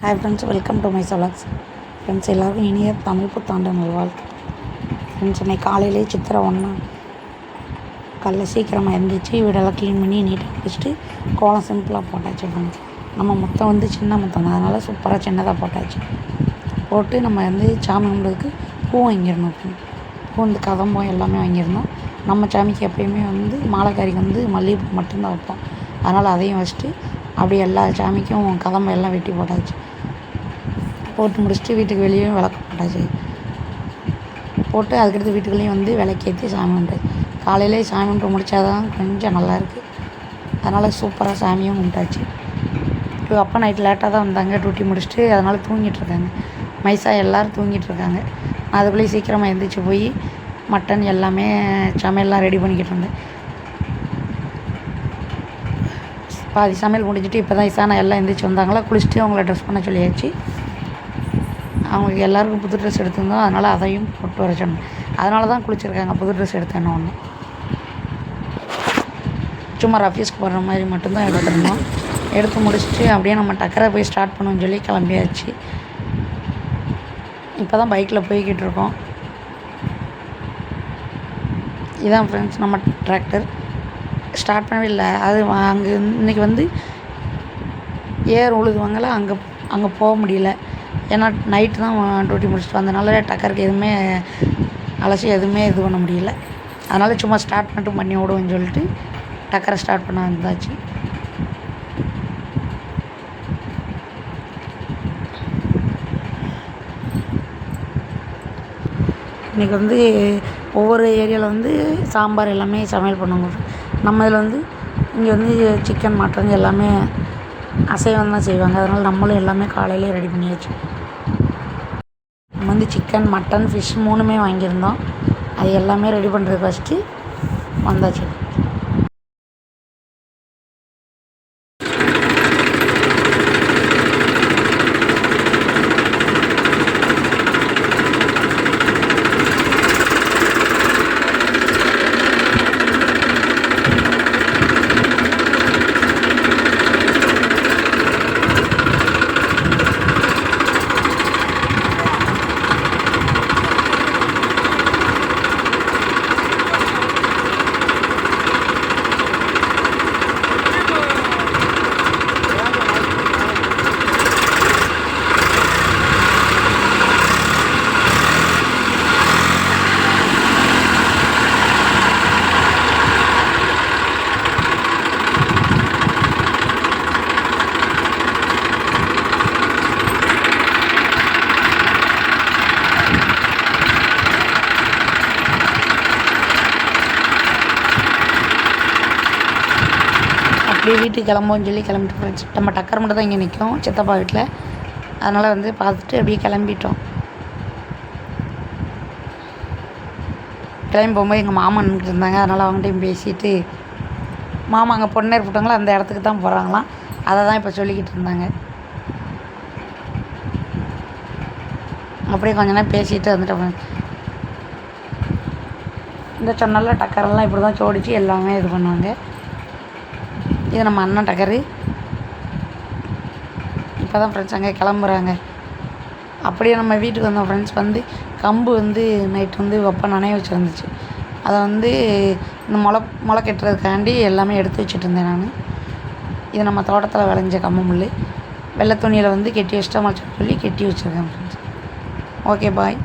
Hi friends, welcome to my சலாக்ஸ். Friends, எல்லோருக்கும் இனிய தமிழ் புத்தாண்டு நல்வாழ்த்து. ஃப்ரெண்ட்ஸ், இன்னைக்கு காலையிலே சித்திரை ஒன்றா காலைல சீக்கிரமாக எழுந்திரிச்சு வீடெல்லாம் க்ளீன் பண்ணி நீட்டாக முடிச்சுட்டு கோலம் சிம்பிளாக போட்டாச்சு. ஃப்ரெண்ட்ஸ், நம்ம முத்தம் வந்து சின்ன முத்தம் தான், அதனால் சூப்பராக சின்னதாக போட்டாச்சு. போட்டு நம்ம வந்து சாமி கும்பிட்றதுக்கு பூ வாங்கிடணும். பூ வந்து கதம்பம் எல்லாமே வாங்கியிருந்தோம். நம்ம சாமிக்கு எப்பயுமே வந்து மாலைக்காரிக்கு வந்து மல்லிகைப்பூ மட்டும்தான் வைப்போம். அதனால் அதையும் வச்சுட்டு அப்படியே எல்லா சாமிக்கும் கதம்பம் எல்லாம் வெட்டி போட்டாச்சு. போட்டு முடிச்சுட்டு வீட்டுக்கு வெளியேயும் விளக்கு போட்டாச்சு. போட்டு அதுக்கடுத்து வீட்டுக்குள்ளேயும் வந்து விளக்கேற்றி சாமி கும்பிட்டாச்சு. காலையிலே சாமி கும்பிட்டு முடித்தா தான் கொஞ்சம் நல்லாயிருக்கு. அதனால் சூப்பராக சாமியும் கும்பிட்டாச்சு. இப்போ அப்பா நைட்டு லேட்டாக தான் வந்தாங்க டியூட்டி முடிச்சுட்டு, அதனால் தூங்கிட்டுருக்காங்க. மைசா எல்லோரும் தூங்கிட்டுருக்காங்க. அதுக்குள்ளேயே சீக்கிரமாக எழுந்திரிச்சி போய் மட்டன் எல்லாமே சமையல்லாம் ரெடி பண்ணிக்கிட்டு இருந்தேன். பாதி சமையல் முடிஞ்சிட்டு இப்போ தான் இசானா எல்லாம் எழுந்திரிச்சி வந்தாங்களா, குளிச்சுட்டு அவங்கள ட்ரெஸ் பண்ண சொல்லியாச்சு. அவங்களுக்கு எல்லாேருக்கும் புது ட்ரெஸ் எடுத்திருந்தோம், அதனால் அதையும் போட்டு வர சொன்னேன். அதனால தான் குளிச்சிருக்காங்க. புது ட்ரெஸ் எடுத்தேன்னு ஒன்று சும்மா ஆஃபீஸ்க்கு போடுற மாதிரி மட்டும்தான் எடுத்துருந்தோம். எடுத்து முடிச்சுட்டு அப்படியே நம்ம டக்கரை போய் ஸ்டார்ட் பண்ணணும்னு சொல்லி கிளம்பியாச்சு. இப்போ தான் பைக்கில் போய்கிட்டு இருக்கோம். இதான் ஃப்ரெண்ட்ஸ் நம்ம டிராக்டர். ஸ்டார்ட் பண்ணவே இல்லை. அது அங்கே இன்றைக்கி வந்து ஏர் உழுதுவாங்கள, அங்கே போக முடியல. ஏன்னா நைட்டு தான் டியூட்டி முடிச்சுட்டு வந்தனால டக்கருக்கு எதுவுமே அலசி எதுவுமே இது பண்ண முடியல. அதனால் சும்மா ஸ்டார்ட் மட்டும் பண்ணி விடுவோன்னு சொல்லிட்டு டக்கரை ஸ்டார்ட் பண்ண வந்தாச்சு. இன்றைக்கி வந்து ஒவ்வொரு ஏரியாவில் வந்து சாம்பார் எல்லாமே சமையல் பண்ணுவாங்க. நம்ம இதில் வந்து இங்கே வந்து சிக்கன் மட்டன் எல்லாமே அசைவம் தான் செய்வாங்க. அதனால் நம்மளும் எல்லாமே காலையிலே ரெடி பண்ணியாச்சு. நம்ம வந்து சிக்கன் மட்டன் ஃபிஷ் 3மே வாங்கியிருந்தோம். அது எல்லாமே ரெடி பண்ணுறதுக்கு ஃபஸ்ட்டு வந்தாச்சு. அப்படியே வீட்டுக்கு கிளம்போன்னு சொல்லி கிளம்பிட்டு போயிடுச்சு. நம்ம டக்கர் மட்டும் தான் இங்கே நிற்கும் சித்தப்பா வீட்டில். அதனால் வந்து பார்த்துட்டு அப்படியே கிளம்பிட்டோம். கிளம்பி போகும்போது எங்கள் மாமா நின்றுட்டு இருந்தாங்க. அதனால் அவங்கள்ட்டையும் பேசிட்டு, மாமா அங்கே பொன்னேர் போட்டாங்களோ அந்த இடத்துக்கு தான் போகிறாங்களாம். அதை தான் இப்போ சொல்லிக்கிட்டு இருந்தாங்க. அப்படியே கொஞ்ச நேரம் பேசிட்டு வந்துட்டோம். இந்த சொன்னால டக்கரெல்லாம் இப்படி தான் சோடிச்சு எல்லாமே இது பண்ணுவாங்க. இது நம்ம அண்ணன் டக்கரு. இப்போ தான் ஃப்ரெண்ட்ஸ் அங்கே கிளம்புறாங்க. அப்படியே நம்ம வீட்டுக்கு வந்தோம். ஃப்ரெண்ட்ஸ் வந்து கம்பு வந்து நைட்டு வந்து வெப்ப நனைய வச்சுருந்துச்சு. அதை வந்து இந்த முளை கட்டுறதுக்காண்டி எல்லாமே எடுத்து வச்சுட்டு இருந்தேன் நான். இது நம்ம தோட்டத்தில் விளைஞ்ச கம்பு முள். வெள்ளை துணியில் வந்து கெட்டி வச்சுட்டா மச்சா சொல்லி கெட்டி வச்சுருக்கேன் ஃப்ரெண்ட்ஸ். ஓகே, பாய்.